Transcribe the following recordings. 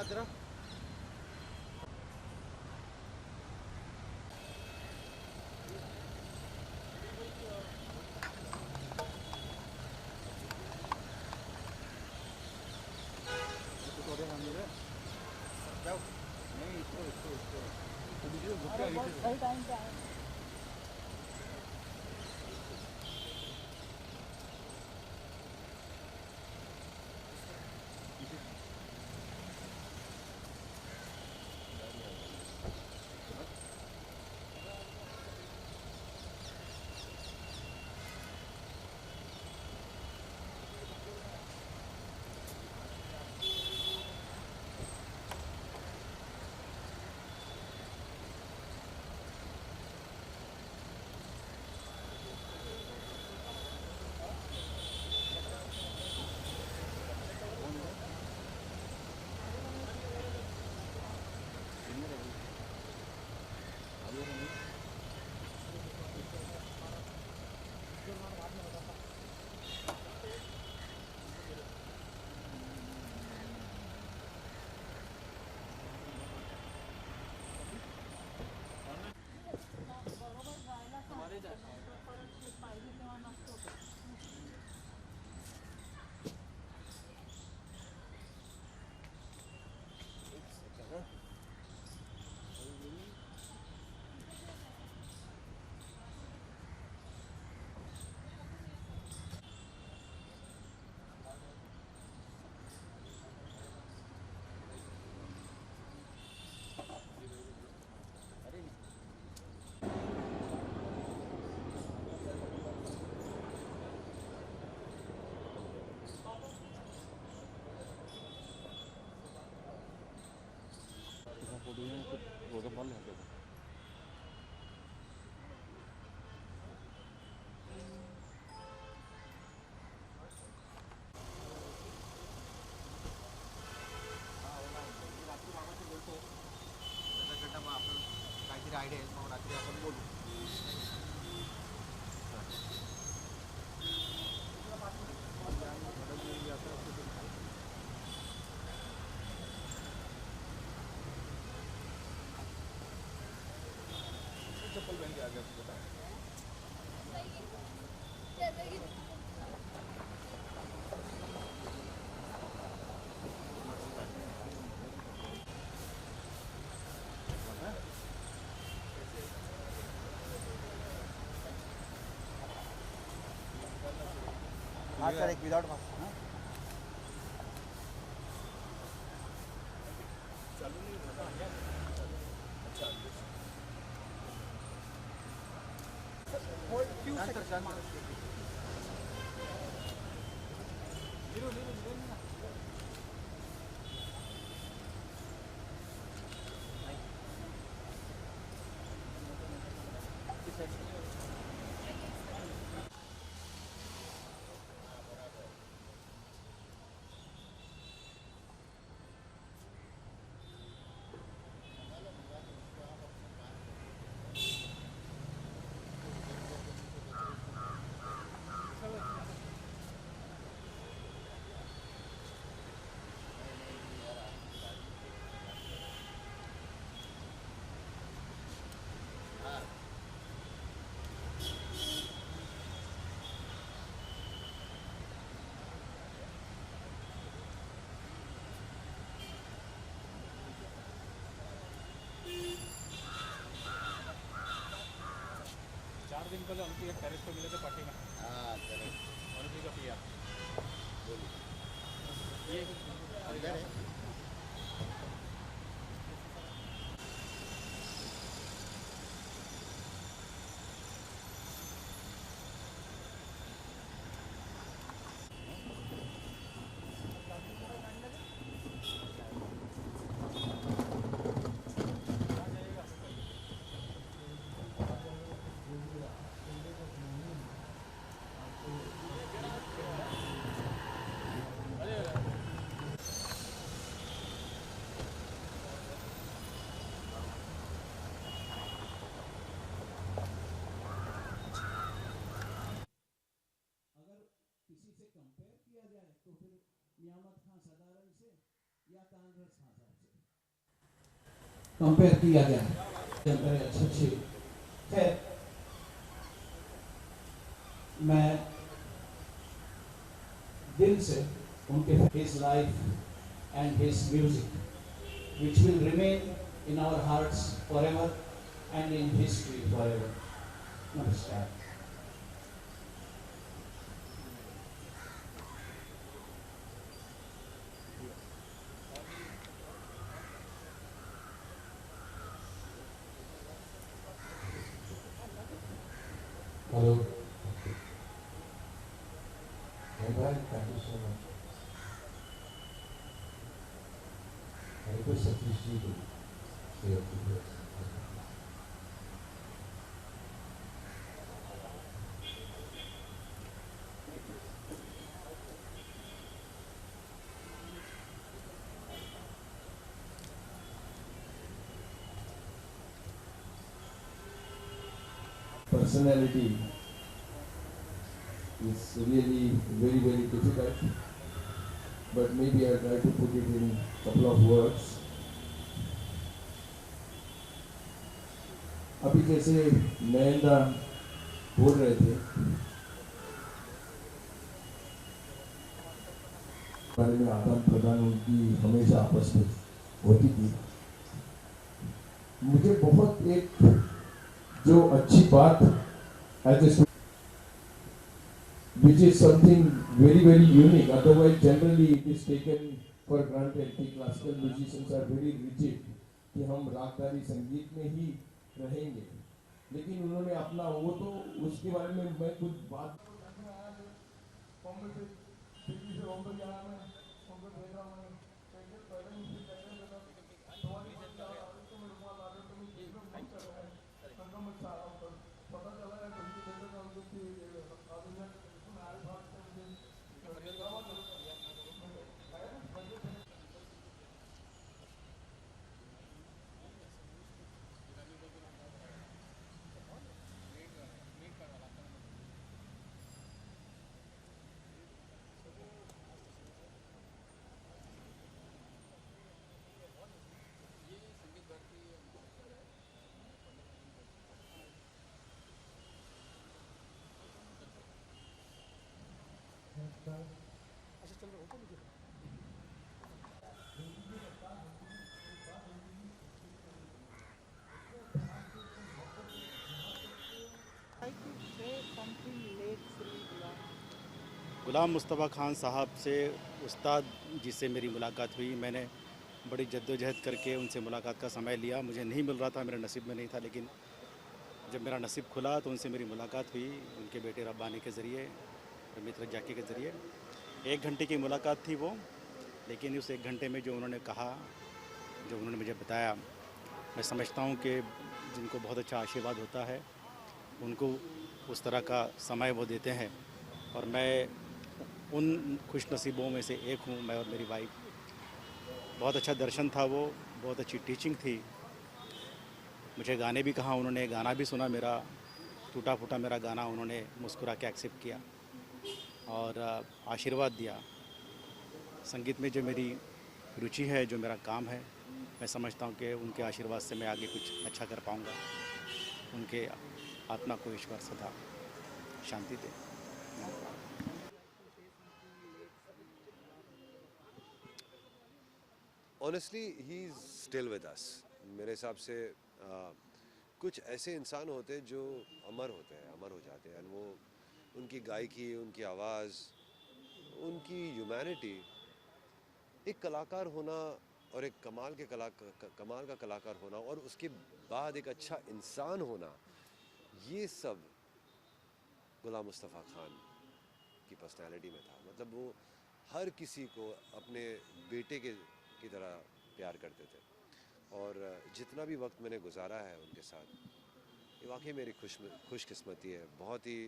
जरा नहीं इसको सही टाइम पे आए। काहीतरी आयडिया आहे मग रात्री आपण बोलू. चप्पल पहन के आ गया बता. हाँ सर एक विदाउट मास्क. हाँ चालू नहीं होता. अच्छा होल्ड क्यों सर शांत नीरू नीरू नीरू दिन पहले उनकी एक टेरिस पे मिले थे पार्टी में. हाँ करेक्ट. उनकी का पिया बोलिए ये अंदर है. किसी से कंपेयर किया जाए तो फिर नियामत खां सदारन से या कांग्रेस खां साहब से कंपेयर किया गया है अच्छे। खैर, मैं दिल से उनके his life and his music which will remain in our hearts forever and in history forever. Namaskar. Hello. Everyone, thank you so much. I request Satish ji to say a few words. Personality is really very, very difficult, but maybe I'll try to put it in a couple of words. अभी जैसे नयनदा बोल रहे थे बारे में आदान प्रदान उनकी हमेशा आपस में होती थी। मुझे बहुत एक जो अच्छी बात as which is something very, very unique. Otherwise, generally it is taken for granted कि classical musicians are very rigid कि हम रागदारी संगीत में ही रहेंगे, लेकिन उन्होंने अपना वो तो उसके बारे में मैं कुछ बात बॉम्बे से दिल्ली से बॉम्बे गया मैं उनको देख रहा हूँ पहले पहले मुझे कहते हैं बेटा तुम्हारी बात याद आ रही तो मेरे को आ रही तो मैं देख रहा हूँ कर रहे हैं मैं मैं चाह रहा हूँ पता चला है बल्कि देख रहा हूँ कि आधुनिक टेलीफोन आए बात से मुझे गुलाम मुस्तफ़ा खान साहब से उस्ताद जी से मेरी मुलाकात हुई। मैंने बड़ी जद्दोजहद करके उनसे मुलाकात का समय लिया। मुझे नहीं मिल रहा था, मेरे नसीब में नहीं था, लेकिन जब मेरा नसीब खुला तो उनसे मेरी मुलाकात हुई, उनके बेटे रब्बानी के ज़रिए, मित्र जाकी के ज़रिए। 1 घंटे की मुलाकात थी वो, लेकिन उस 1 घंटे में जो उन्होंने कहा, जो उन्होंने मुझे बताया, मैं समझता हूँ कि जिनको बहुत अच्छा आशीर्वाद होता है उनको उस तरह का समय वो देते हैं, और मैं उन खुश नसीबों में से एक हूँ, मैं और मेरी वाइफ। बहुत अच्छा दर्शन था वो, बहुत अच्छी टीचिंग थी। मुझे गाने भी कहा उन्होंने, गाना भी सुना मेरा, टूटा फूटा मेरा गाना उन्होंने मुस्कुरा के एक्सेप्ट किया और आशीर्वाद दिया। संगीत में जो मेरी रुचि है, जो मेरा काम है, मैं समझता हूँ कि उनके आशीर्वाद से मैं आगे कुछ अच्छा कर पाऊँगा। उनके आत्मा को ईश्वर सदा शांति दे। Honestly he is still with us. मेरे हिसाब से कुछ ऐसे इंसान होते हैं जो अमर होते हैं, अमर हो जाते हैं, एंड वो उनकी गायकी, उनकी आवाज़, उनकी ह्यूमैनिटी, एक कलाकार होना और एक कमाल का कलाकार होना और उसके बाद एक अच्छा इंसान होना, ये सब गुलाम मुस्तफ़ा खान की पर्सनालिटी में था। मतलब वो हर किसी को अपने बेटे की तरह प्यार करते थे, और जितना भी वक्त मैंने गुजारा है उनके साथ, ये वाकई मेरी खुशकिस्मती है। बहुत ही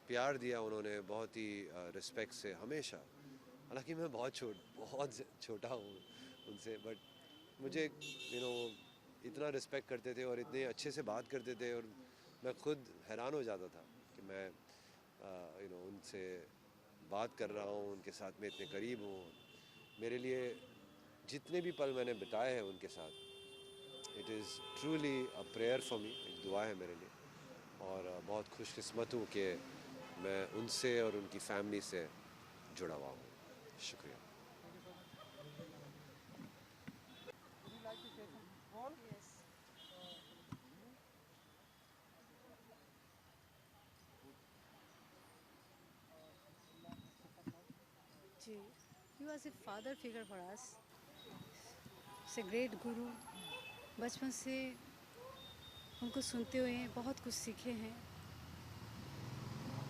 प्यार दिया उन्होंने, बहुत ही रिस्पेक्ट से हमेशा। हालांकि मैं बहुत छोटा हूँ उनसे, बट मुझे इतना रिस्पेक्ट करते थे और इतने अच्छे से बात करते थे, और मैं खुद हैरान हो जाता था कि मैं उनसे बात कर रहा हूँ, उनके साथ में इतने करीब हूँ। मेरे लिए जितने भी पल मैंने बिताए हैं उनके साथ, it is truly a prayer for me, एक दुआ है मेरे लिए। और बहुत खुशकिस्मत हूँ कि मैं उनसे और उनकी फैमिली से जुड़ा हुआ हूँ। शुक्रिया। जी, he was a father figure for us. He's a great guru. बचपन से उनको सुनते हुए बहुत कुछ सीखे हैं।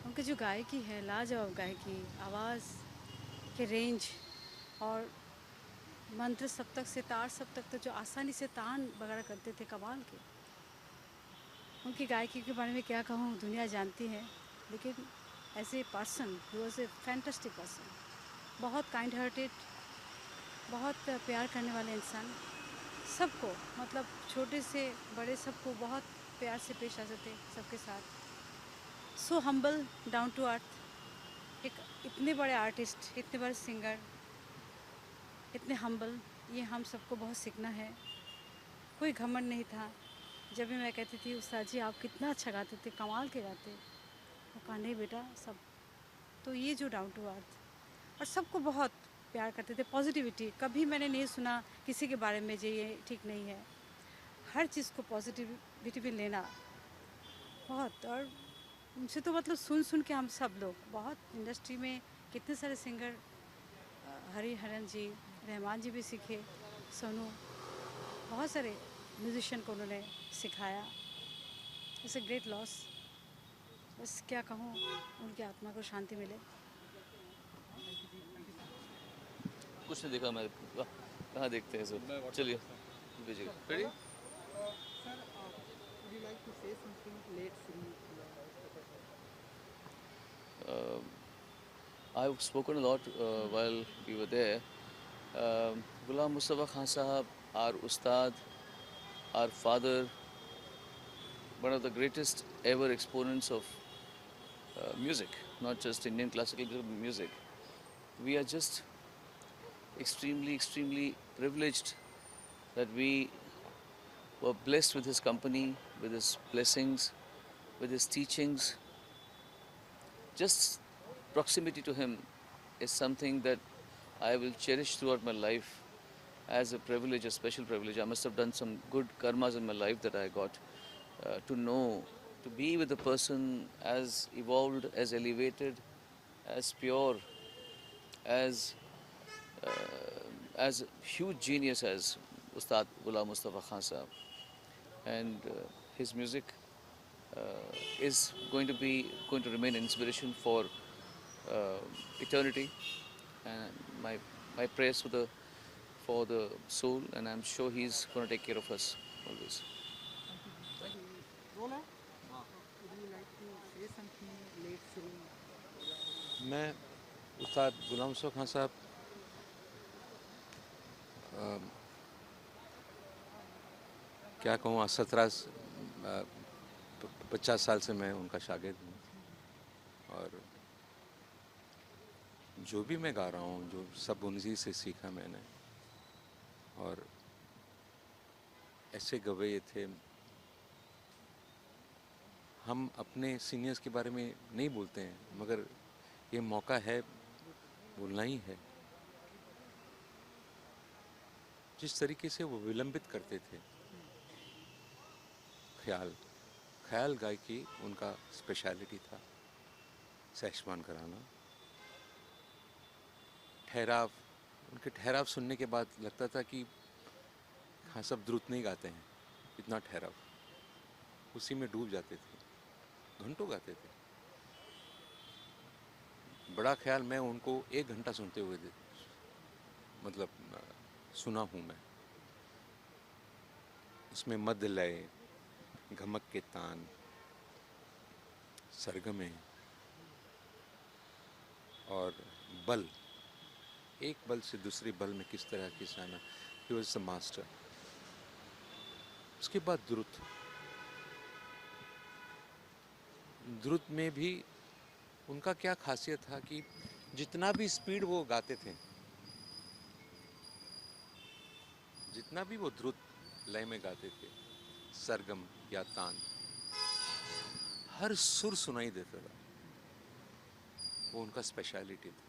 उनकी जो गायकी है, लाजवाब गायकी, आवाज़ के रेंज और मंत्र सप्तक से तार सप्तक तक जो आसानी से तान वगैरह करते थे, कमाल के। उनकी गायकी के बारे में क्या कहूँ, दुनिया जानती है, लेकिन as a person he was a fantastic person. बहुत काइंड हार्टेड, बहुत प्यार करने वाले इंसान, सबको मतलब छोटे से बड़े सबको बहुत प्यार से पेश आते थे सबके साथ। So humble, down to earth. एक इतने बड़े आर्टिस्ट, इतने बड़े सिंगर, इतने हम्बल, ये हम सबको बहुत सीखना है। कोई घमंड नहीं था। जब भी मैं कहती थी उस्ताद जी आप कितना अच्छा गाते थे, कमाल के गाते, वो कहा नहीं बेटा सब। तो ये जो डाउन टू अर्थ और सबको बहुत प्यार करते थे, पॉजिटिविटी कभी मैंने नहीं सुना किसी के बारे में जो ये ठीक नहीं है। हर चीज़ को पॉजिटिविटी में लेना बहुत। और उनसे तो मतलब सुन सुन के हम सब लोग बहुत इंडस्ट्री में कितने सारे सिंगर, हरिहरन जी, रहमान जी भी सीखे, सोनू, बहुत सारे म्यूजिशियन को उन्होंने सिखाया। It's a great loss. बस क्या कहूँ, उनकी आत्मा को शांति मिले। कुछ नहीं देखा मैं, कहाँ देखते हैं सब। चलिए भेजिएगा। Ready? Sir, would you like to say something late Sri? I've spoken a lot while we were there. Ghulam Mustafa Khan Sahab, our Ustad, our father, one of the greatest ever exponents of music, not just Indian classical music. We are just extremely privileged that we were blessed with his company, with his blessings, with his teachings. Just proximity to him is something that I will cherish throughout my life as a privilege, a special privilege. I must have done some good karmas in my life that I got to know, to be with a person as evolved, as elevated, as pure, as huge genius as Ustad Ghulam Mustafa Khan Sahab. And his music is going to remain an inspiration for eternity. And my prayers for the soul, and I'm sure he's going to take care of us always. Rola, would you like to say something late Sri? मैं उस्ताद गुलाम मुस्तफ़ा खान साहब क्या कहूँ, 50 साल से मैं उनका शागिर्द हूँ। और जो भी मैं गा रहा हूँ, जो सब उन्हीं से सीखा मैंने। और ऐसे गवैये थे। हम अपने सीनियर्स के बारे में नहीं बोलते हैं, मगर ये मौका है, बोलना ही है। जिस तरीके से वो विलंबित करते थे, ख्याल गायकी उनका स्पेशलिटी था। सहसमान कराना, ठहराव, उनके ठहराव सुनने के बाद लगता था कि हाँ सब द्रुत नहीं गाते हैं, इतना ठहराव, उसी में डूब जाते थे, घंटों गाते थे। बड़ा ख्याल मैं उनको 1 घंटा सुनते हुए मतलब सुना हूँ मैं। उसमें मध्य लय, घमक के तान, सरगमे और बल, एक बल से दूसरे बल में किस तरह की जाना, ही वॉज द मास्टर। उसके बाद द्रुत में भी उनका क्या खासियत था कि जितना भी स्पीड वो गाते थे, जितना भी वो द्रुत लय में गाते थे, सरगम या तान, हर सुर सुनाई देता था। वो उनका स्पेशलिटी था।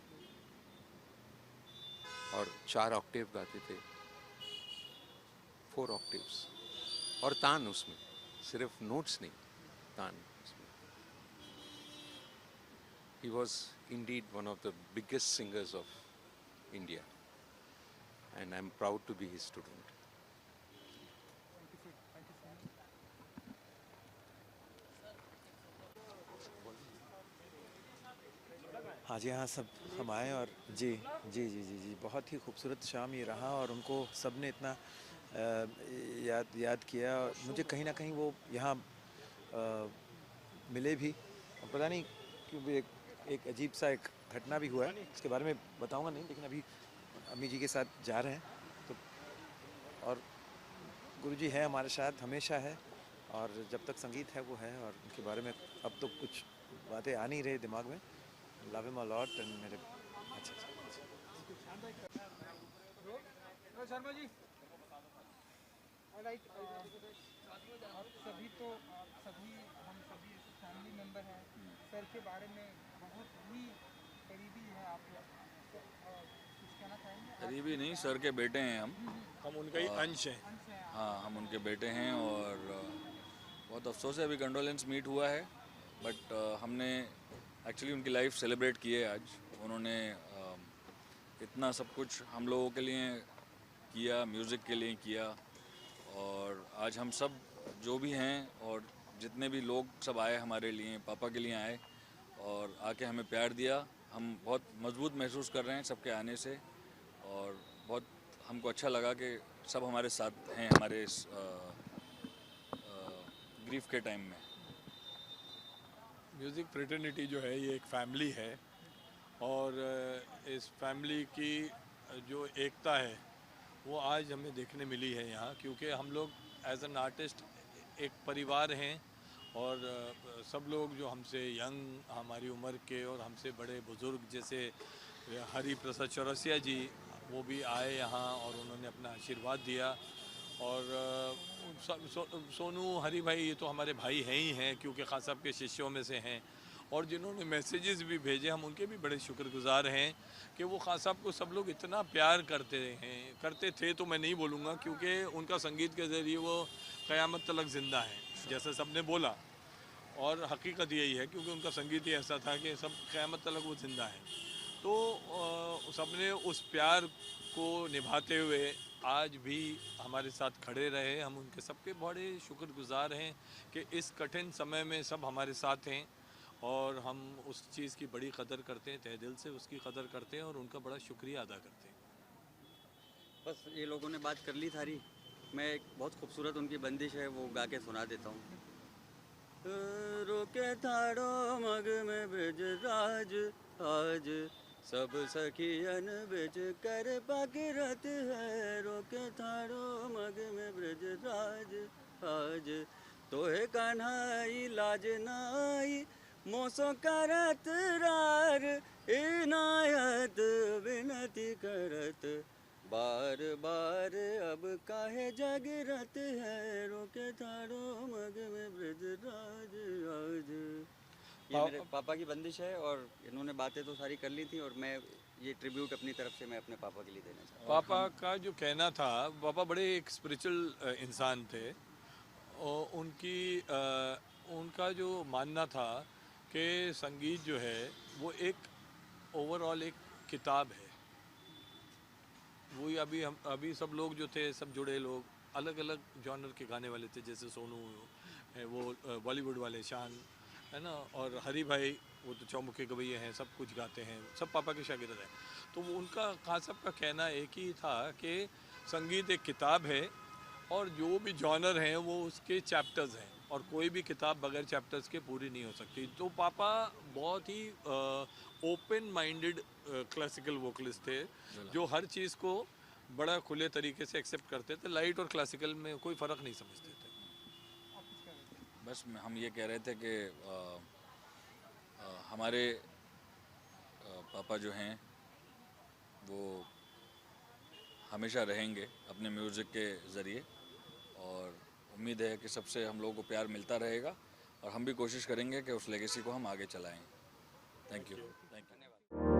और 4 ऑक्टेव गाते थे, 4 ऑक्टेव्स, और तान उसमें, सिर्फ नोट्स नहीं, तान उसमें। He was indeed one of the biggest singers of India, and I'm proud to be his student. Thank you so much. हाँ जी, हाँ, सब हम आए और जी जी जी जी जी बहुत ही खूबसूरत शाम ये रहा और उनको सब ने इतना याद किया। और मुझे कहीं ना कहीं वो यहाँ मिले भी, और पता नहीं क्यों भी एक अजीब सा एक घटना भी हुआ है, इसके बारे में बताऊंगा नहीं, लेकिन अभी अम्मी जी के साथ जा रहे हैं तो, और गुरुजी है हमारे साथ, हमेशा है, और जब तक संगीत है वो है। और उनके बारे में अब तो कुछ बातें आ नहीं रही दिमाग में। Love him a lot and मेरे अच्छा। शर्मा जी, ऑलराइट, आप सभी तो सभी हम सभी फैमिली मेंबर हैं, सर के बारे में बहुत ही करीबी है आप लोग, तो कुछ कहना चाहेंगे? करीबी नहीं, सर के बेटे हैं हम उनका ही अंश हैं। हाँ, हम उनके बेटे हैं। और बहुत अफसोस है, अभी कंडोलेंस मीट हुआ है, बट हमने एक्चुअली उनकी लाइफ सेलिब्रेट की है आज। उन्होंने इतना सब कुछ हम लोगों के लिए किया, म्यूज़िक के लिए किया, और आज हम सब जो भी हैं और जितने भी लोग सब आए हमारे लिए, पापा के लिए आए और आके हमें प्यार दिया। हम बहुत मजबूत महसूस कर रहे हैं सबके आने से, और बहुत हमको अच्छा लगा कि सब हमारे साथ हैं हमारे इस ग्रीफ के टाइम में। म्यूज़िक फ्रेटर्निटी जो है ये एक फैमिली है, और इस फैमिली की जो एकता है वो आज हमें देखने मिली है यहाँ, क्योंकि हम लोग एज एन आर्टिस्ट एक परिवार हैं, और सब लोग जो हमसे यंग, हमारी उम्र के और हमसे बड़े बुज़ुर्ग, जैसे हरि प्रसाद चौरसिया जी, वो भी आए यहाँ और उन्होंने अपना आशीर्वाद दिया। और सोनू, हरी भाई, ये तो हमारे भाई हैं ही हैं, क्योंकि खान साहब के शिष्यों में से हैं, और जिन्होंने मैसेजेस भी भेजे हम उनके भी बड़े शुक्रगुजार हैं कि वो खान साहब को सब लोग इतना प्यार करते थे तो मैं नहीं बोलूँगा, क्योंकि उनका संगीत के ज़रिए वो क़यामत तलक ज़िंदा है, जैसा सब ने बोला, और हकीकत यही है, क्योंकि उनका संगीत ही ऐसा था कि सब क़यामत तलक वो ज़िंदा है। तो सब ने उस प्यार को निभाते हुए आज भी हमारे साथ खड़े रहे। हम उनके सबके बड़े शुक्रगुजार हैं कि इस कठिन समय में सब हमारे साथ हैं, और हम उस चीज़ की बड़ी कदर करते हैं, तहे दिल से उसकी कदर करते हैं और उनका बड़ा शुक्रिया अदा करते हैं। बस ये लोगों ने बात कर ली सारी। मैं एक बहुत खूबसूरत उनकी बंदिश है वो गा के सुना देता हूँ। रोके थाड़ो मग में ब्रज राज आज, सब सखियन बिच कर भागीरथ है। रोके थाड़ो मग में ब्रज राज आज, तोहे कन्हाई लाज नाई, मोसो करत रार इनायत, विनती करत बार बार अब काहे जागरत है। रोके थाड़ो मग में ब्रज राज आज। ये मेरे पापा की बंदिश है, और इन्होंने बातें तो सारी कर ली थी, और मैं ये ट्रिब्यूट अपनी तरफ से मैं अपने पापा के लिए देना चाहता हूँ। पापा का जो कहना था, पापा बड़े एक स्पिरिचुअल इंसान थे, और उनका जो मानना था कि संगीत जो है वो एक ओवरऑल एक किताब है। वही अभी सब लोग जो थे, सब जुड़े लोग अलग अलग जॉनर के गाने वाले थे, जैसे सोनू है वो बॉलीवुड वाले, शान है ना, और हरी भाई वो तो चौमुखे गवैये हैं, सब कुछ गाते हैं, सब पापा के शागिर्द हैं। तो वो उनका खान साहब का कहना एक ही था कि संगीत एक किताब है, और जो भी जॉनर हैं वो उसके चैप्टर्स हैं, और कोई भी किताब बगैर चैप्टर्स के पूरी नहीं हो सकती। तो पापा बहुत ही ओपन माइंडेड क्लासिकल वोकलिस्ट थे, जो हर चीज़ को बड़ा खुले तरीके से एक्सेप्ट करते थे। लाइट और क्लासिकल में कोई फ़र्क नहीं समझते थे। बस हम ये कह रहे थे कि हमारे पापा जो हैं वो हमेशा रहेंगे अपने म्यूज़िक के ज़रिए, और उम्मीद है कि सबसे हम लोगों को प्यार मिलता रहेगा और हम भी कोशिश करेंगे कि उस लेगेसी को हम आगे चलाएं। Thank you.